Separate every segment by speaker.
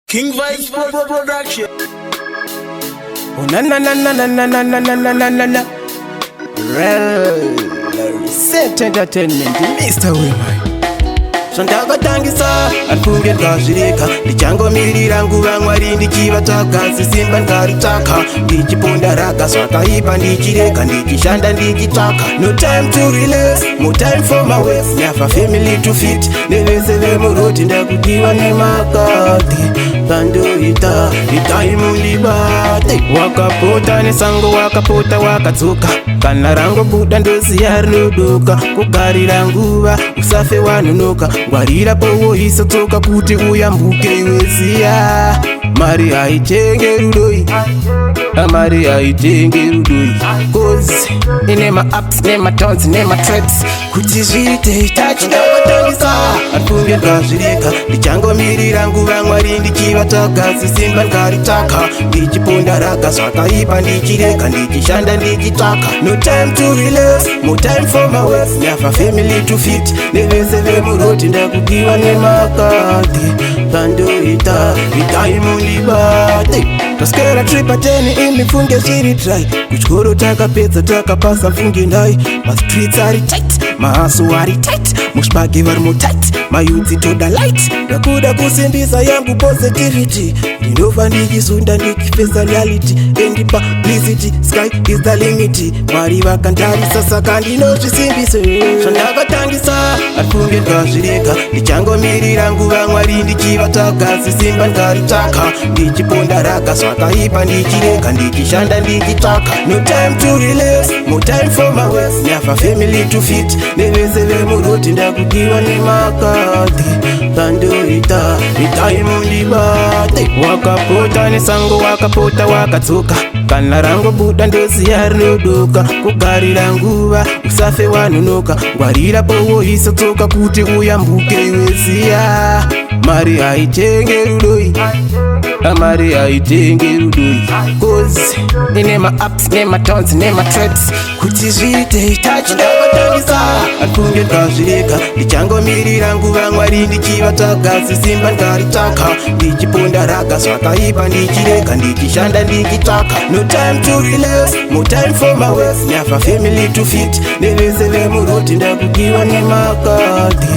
Speaker 1: King Vibes Production.
Speaker 2: Oh na na na na na na na na na na na na na. Set Entertainment, Mr. Wimai. Sondaga tangisa alfunge ngashirika lichango mirira nguva mwari ndichivataka sisimba ngaritaka ndichiponda raga swakaipa ndichireka ndichishanda ndichitsvaka. No time to relax, more time for my ways. Never family to fit nevese vemuroti ndakudiwa nemakati kandoita itaimu ndibate. Wakapota nesango wakapota wakadzoka kana rango buda ndoziya rinodoka kugarira nguva usafe wanonoka ngwarira powoisa tsoka kuti uyambuke iweziya. Mari haitenge rudoi, mari haitenge rudoi, cause inema ups nema downs nema traps kuti zviite itachikavatangisa afunge ngazvireka ndichangomirira nguva mwari ndichivataka sisimba ngaritaka ndichiponda raga zvakaipa ndichireka ndichishanda ndichitsvaka. No time to relax, more time for my ways. Never family to fit nevese vemuroti ndakudiwa nemakati kandoita itaimu ndibate. Taskera trip ateni imifunge zviri dry kuchikoro takapedza takapasa mfunge ndai. Mastreets ari tight, mahaso ari tight, mushbage vari mutight, mayudzi toda light. Ndakuda kusimbisa yangu positivity ndinova ndichisunda ndikifesa reality and publicity. Sky is the limit, mwari vakandarisa saka ndinozvisimbisa. Zvandakatangisa afunge ngazvireka ndichangomirira nguva mwari ndichivataka sisimba ngaritaka ndichiponda raga zvakaipa ndichireka ndichishanda ndichitsvaka. No time to relax, more time for my ways. Never family to fit nevese vemuroti ndakudiwa nemakati kandoita itaimu ndibate. Wakapota nesango wakapota wakadzoka kana rango buda ndoziya rinodoka kugarira nguva usafe wanonoka ngwarira powoisa tsoka kuti uyambuke iweziya. Mari haitenge rudoi, mari haitenge rudoi, cause inema ups nema downs nema traps kuti zviite itachikavatangisa afunge ngazvireka ndichangomirira nguva mwari ndichivataka sisimba ngaritaka ndichiponda raga zvakaipa ndichireka ndichishanda ndichitsvaka. No time to relax, more time for my ways. Never family to fit nevese vemuroti ndakudiwa nemakati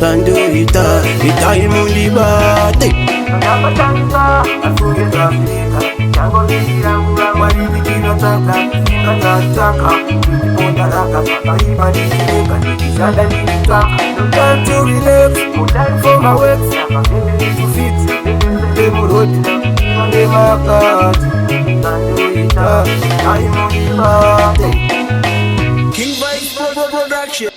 Speaker 2: kandoita itaimu ndibate. Ndakatangisa afunge ngazvireka ndichangomirira nguva mwari ndichivataka sisimba ngaritaka ndichiponda raga zvakaipa ndichireka ndichishanda ndichitsvaka. No time to relax, more time for my ways. Never family to fit nevese vemuroti ndakudiwa nemakati kandoita itaimu ndibate.
Speaker 1: King Vibes Production.